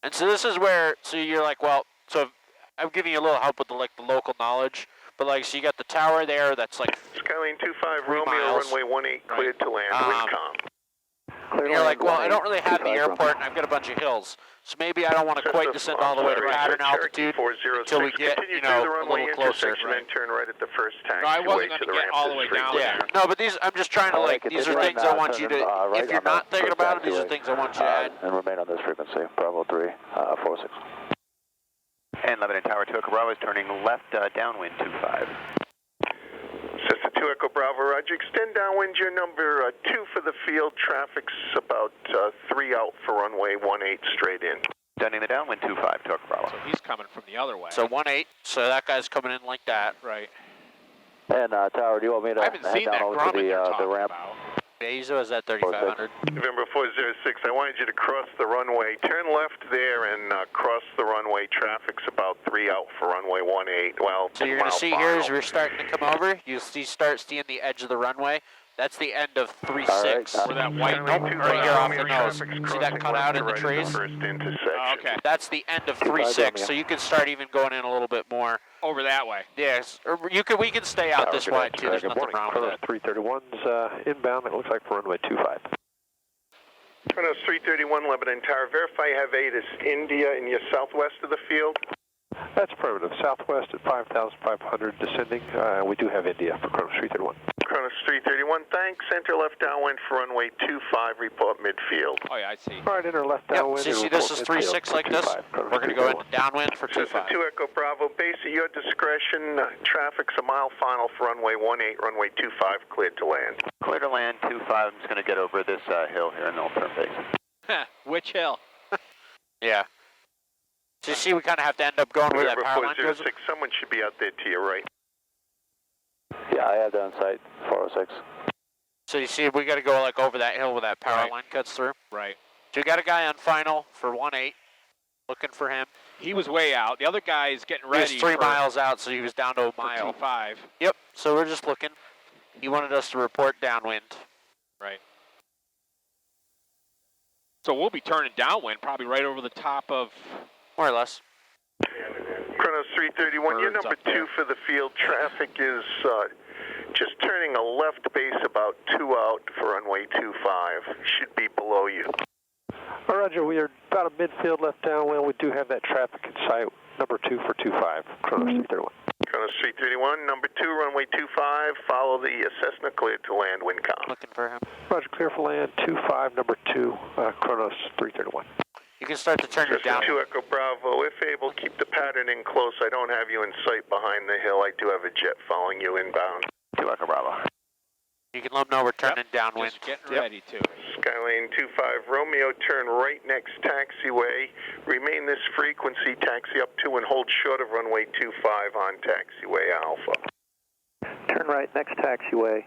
And so this is where, so you're like, well, so I'm giving you a little help with the local knowledge, but like, so you got the tower there that's like Skyline 25 3 Romeo, miles. runway 18 cleared to land, wind calm. And you're like, well, I don't really have the airport, and I've got a bunch of hills, so maybe I don't want to quite descend all the way to pattern altitude until we get, you know, a little closer. Then turn right at the first taxiway. No, I wasn't going to get all the way down there. No, but these, I'm just trying to like, these are things I want you to, if you're not thinking about it, these are things I want you to add. And remain on this frequency, Bravo 3, 46. And Lebanon Tower 2 Echo Bravo is turning left downwind 25. Cessna 2 Echo Bravo, roger. Extend downwind, your number 2 for the field. Traffic's about 3 out for runway 18 straight in. Extending the downwind 25 to Echo Bravo. So he's coming from the other way. So 18, so that guy's coming in like that. Right. And Tower, do you want me to I haven't head seen down that over Grumman to you're the talking ramp? about. Bezo is at 3,500. November 406, I wanted you to cross the runway. Turn left there and cross the runway. Traffic's about 3 out for runway 18. Well, so you're going to see final. here as we're starting to come over, you start seeing the edge of the runway. That's the end of 36. Right, Where that white Nope, right here off the nose. See that cutout in the trees? First intersection. Oh, okay. That's the end of 36, so you can start even going in a little bit more. Over that way. Yes, or we can stay out this wide too. There's nothing wrong with it. 331's inbound. It looks like for runway 25. Kronos 331, Lebanon Tower. Verify you have ATIS India in your southwest of the field. That's primitive. Southwest at 5,500 descending. We do have India for Kronos 331. Kronos 331, thanks. Center left downwind for runway 25, report midfield. Oh, yeah, I see. All right, enter left Yep, downwind. so you see this is 36 like this. We're going to go into downwind for Cessna 25. 2 Echo Bravo, base at your discretion. Traffic's a mile final for runway 18, runway 25, cleared to land. Clear to land 25. I'm just going to get over this hill here and they'll turn base. Which hill? Yeah. So you see we kind of have to end up going where that November power line goes. 406, someone should be out there to your right. Yeah, I have that on site, 406. So you see we got to go like over that hill where that power line cuts through. Right. So we got a guy on final for 18, looking for him. He was way out. The other guy is getting ready. He was 3 miles out, so he was down to a mile. 5. Yep, so we're just looking. He wanted us to report downwind. Right. So we'll be turning downwind, probably right over the top of... More or less. Kronos 331, your number 2 for the field. Traffic is just turning a left base about 2 out for runway 25. Should be below you. Roger, we are about a midfield left downwind. We do have that traffic in sight. Number 2 for 25, Kronos 331. Kronos 331, number 2, runway 25. Follow the Cessna cleared to land, wind calm. Looking for him. Roger, clear for land, 25, number 2, Kronos 331. You can start to turn it down. 2 Echo Bravo, if able, keep the pattern in close. I don't have you in sight behind the hill. I do have a jet following you inbound. 2 Echo Bravo. You can let them know we're turning downwind. Just getting ready to. Skylane 25 Romeo, turn right next taxiway. Remain this frequency, taxi up to and hold short of runway 25 on taxiway Alpha. Turn right next taxiway,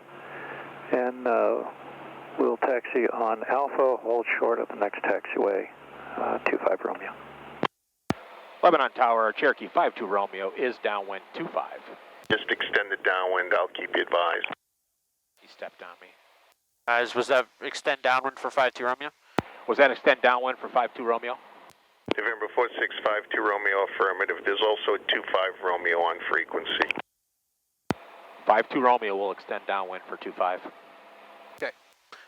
and we'll taxi on Alpha, hold short of the next taxiway, 25 Romeo. Lebanon Tower, Cherokee 52 Romeo is downwind 25. Just extend it downwind, I'll keep you advised. He stepped on me. Was that extend downwind for 52 Romeo? Was that extend downwind for 52 Romeo? November 4652 Romeo, affirmative. There's also a 25 Romeo on frequency. 52 Romeo will extend downwind for 25. Okay.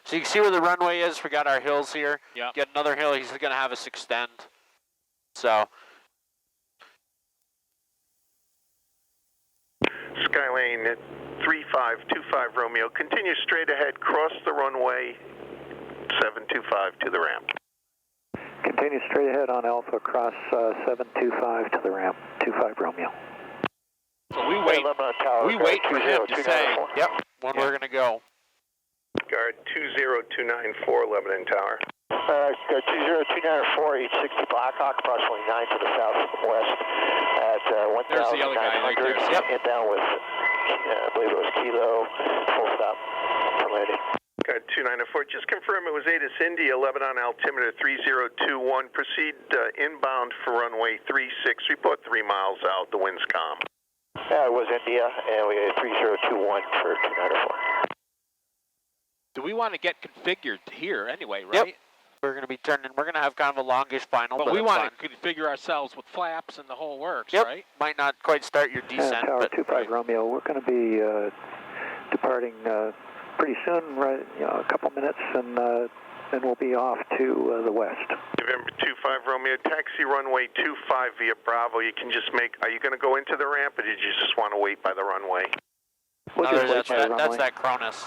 So you can see where the runway is. We got our hills here. Yeah. Get another hill. He's going to have us extend. So. Skylane 3525 Romeo, continue straight ahead, cross the runway 725 to the ramp. Continue straight ahead on Alpha, cross 725 to the ramp, 25 Romeo. So we wait for him to say, yep, when we're going to go. Guard 20294 Lebanon Tower. Guard 20294, 860 Blackhawk, approximately 9 to the southwest at 1,900. There's the other guy right there. Yep. And down with, I believe it was Kilo, full stop for landing. Guard 294, just confirm it was ATIS India, Lebanon altimeter 3021. Proceed inbound for runway 36. Report 3 miles out, the wind's calm. Yeah, it was India, and we had 3021 for 294. do we want to get configured here anyway, right? Yep. We're going to be turning, we're going to have kind of a longish final, but but we it's want fun. to configure ourselves with flaps and the whole works, Yep. right? Might not quite start your descent, Tower but 25 Romeo, we're going to be departing pretty soon, right? A couple minutes, and then we'll be off to the west. November 25 Romeo, taxi runway 25 via Bravo. You can just make, are you going to go into the ramp, or did you just want to wait by the runway? We'll no, just wait by the that's runway. that Cronus.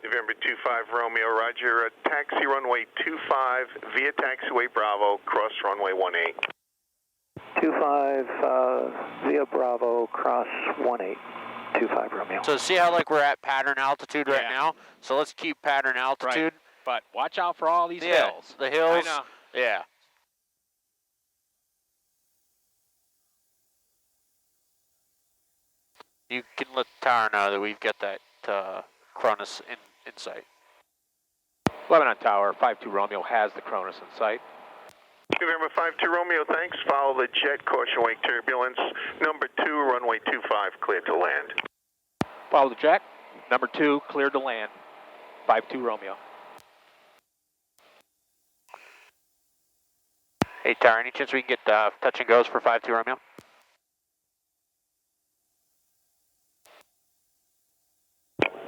November 25 Romeo, roger. Taxi runway 25 via taxiway Bravo, cross runway 18. 25 via Bravo, cross 18. 25 Romeo. So see how like we're at pattern altitude right now? So let's keep pattern altitude. Right. But watch out for all these hills. The hills. I know. Yeah. You can let the tower know that we've got that Cronus in sight. Lebanon Tower, 52 Romeo has the Cronus in sight. November 52 Romeo, thanks. Follow the jet, caution wake turbulence. Number 2, runway 25, cleared to land. Follow the jet. Number 2, cleared to land. 52 Romeo. Hey, tower, any chance we can get touch and goes for 52 Romeo?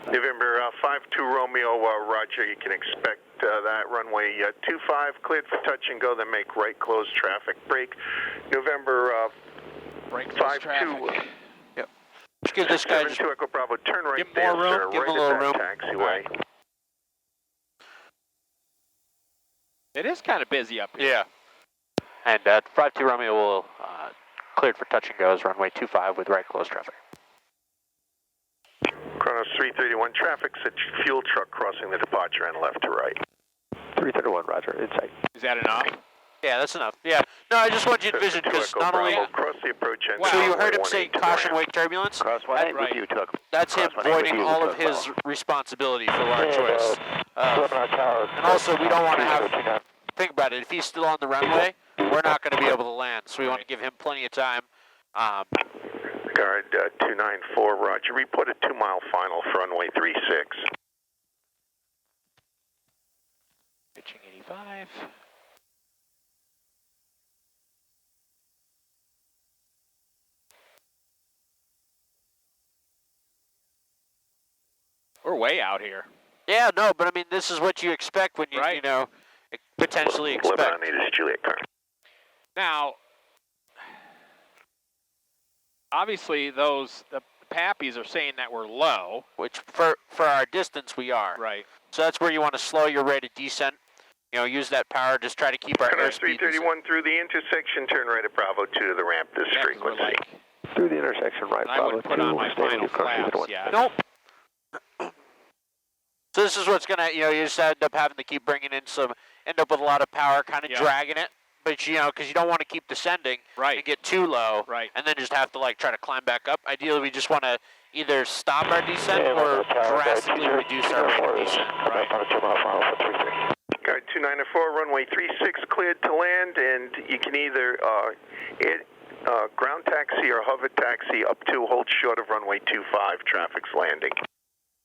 November 52 Romeo, roger. You can expect that runway 25 cleared for touch and go, then make right, close traffic, brake. November Right, close 52. traffic. Yep. Just give this guy just 72 Echo Bravo, turn right give him there, more room, sir, give him right a little at room. that taxiway. It is kind of busy up here. Yeah. And 52 Romeo will cleared for touch and goes, runway 25 with right close traffic. Chronos 331, traffic's a fuel truck crossing the departure and left to right. 331, roger, inside. Is that enough? Yeah, that's enough. Yeah. No, I just want you to vision, because not only... Cross the approach end. So you heard him say caution wake turbulence? Cross 18 with you, Took. That's him voiding all of his responsibility for our choice. And also, we don't want to have... Think about it. If he's still on the runway, we're not going to be able to land. So we want to give him plenty of time. Guard 294, roger. Report a 2-mile final for runway 36. Pitching 85. We're way out here. Yeah, no, but I mean, this is what you expect when you, Right. you know, potentially expect. Lebanon NH Juliet car. Now, obviously, the Pappies are saying that we're low. Which, for our distance, we are. Right. So that's where you want to slow your rate of descent. You know, use that power, just try to keep our Chronos airspeed. 331 through the intersection, turn right at Bravo 2 to the ramp, this Yeah, 'cause we're frequency. like, Through the intersection, right, I Bravo wouldn't put 2, on my stay with final you, cross flaps 331. yet. Nope. So this is what's gonna, you know, you just end up having to keep bringing in end up with a lot of power, kind of dragging it. But you know, because you don't want to keep descending and get too low, and then just have to like try to climb back up. Ideally, we just want to either stop our descent or drastically reduce our rate of descent. Right. Guard 294, runway 36 cleared to land, and you can either ground taxi or hover taxi up to hold short of runway 25, traffic's landing.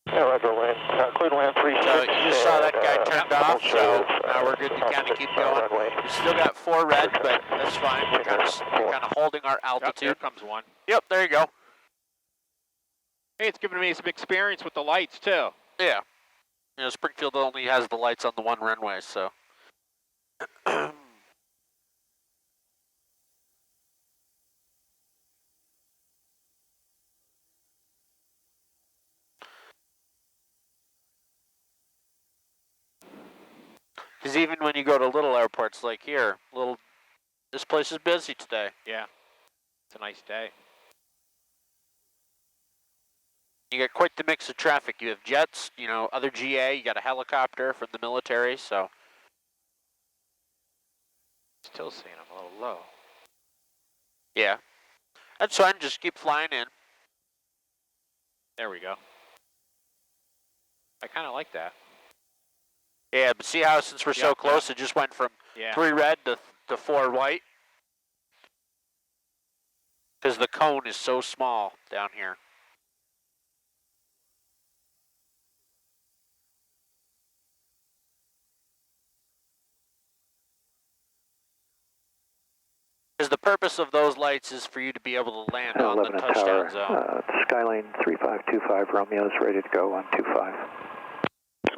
Yeah, roger, land. Clear land 36. So you just saw that guy turned off, so now we're good to kind of keep going. We still got 4 red, but that's fine. We're kind of holding our Yep, there altitude. comes one. Yep, there you go. Hey, it's giving me some experience with the lights, too. Yeah. You know, Springfield only has the lights on the one runway, so. Because even when you go to little airports like here, this place is busy today. Yeah. It's a nice day. You got quite the mix of traffic. You have jets, you know, other GA, you got a helicopter from the military, so. Still seeing them a little low. Yeah. That's fine, just keep flying in. There we go. I kind of like that. Yeah, but see how since we're so close, it just went from 3 red to 4 white? Because the cone is so small down here. Because the purpose of those lights is for you to be able to land on the Lebanon touchdown Tower, zone. Skylane 3525 Romeo is ready to go on 25.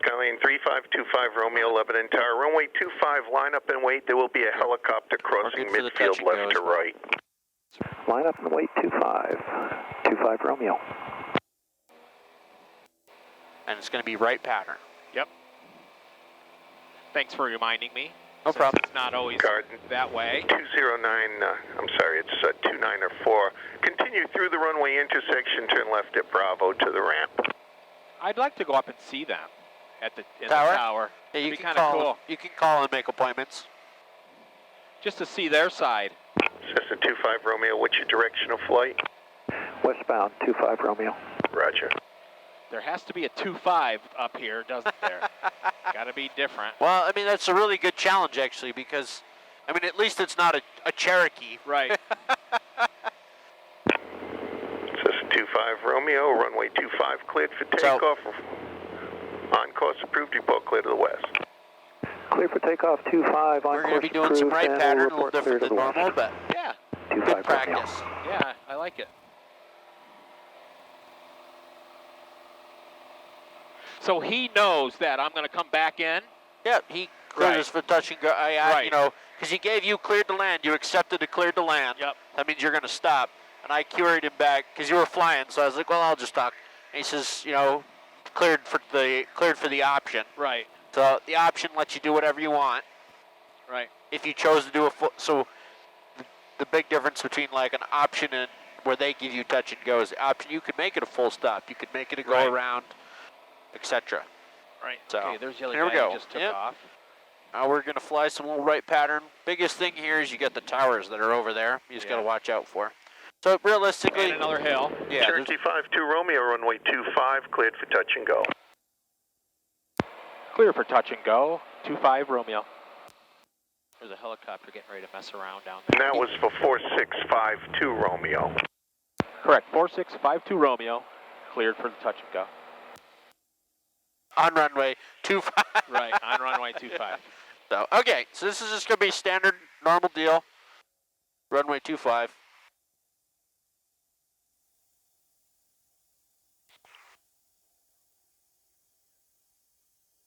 Skylane 3525 Romeo, Lebanon Tower, runway 25, line up and wait. There will be a helicopter crossing midfield left to right. Line up and wait 25. 25 Romeo. And it's going to be right pattern. Yep. Thanks for reminding me. No problem. It's not always Garden. that way. 209, I'm sorry, it's 2904. Continue through the runway intersection, turn left at Bravo to the ramp. I'd like to go up and see them at the Tower? tower. Yeah, you It'd be can kind of call. cool. You can call and make appointments. Just to see their side. Cessna 25 Romeo, what's your direction of flight? Westbound 25 Romeo. Roger. There has to be a 2.5 up here, doesn't there? Got to be different. Well, I mean, that's a really good challenge, actually, because, I mean, at least it's not a Cherokee. Right. Cessna 25 Romeo, runway 25 cleared for takeoff. On course approved, report clear to the west. Clear for takeoff 25 on We're course going to be doing some right pattern, a little different than normal, but Yeah. good practice. Yeah, I like it. So he knows that I'm going to come back in? Yeah, he cleared us for touch and go. Right. You know, because he gave you cleared to land. You accepted it cleared to land. Yep. That means you're going to stop. And I queried him back because you were flying. So I was like, well, I'll just talk. And he says, you know, cleared for the option. Right. So the option lets you do whatever you want. Right. If you chose to do a full, so the big difference between like an option and where they give you touch and go is the option. You could make it a full stop. You could make it a go around, etc. Right. So okay, there's the other here we guy go. who just took Yep. off. Now we're gonna fly some little right pattern. Biggest thing here is you got the towers that are over there. You just gotta watch out for. So realistically, And another hill. yeah. Cherokee 52 Romeo, runway 25 cleared for touch and go. Clear for touch and go. 25 Romeo. There's a helicopter getting ready to mess around down And there. that was for 4652 Romeo. Correct. 4652 Romeo. Cleared for the touch and go. On runway 25. Right. On runway 25. So okay, so this is just gonna be standard, normal deal. Runway 25.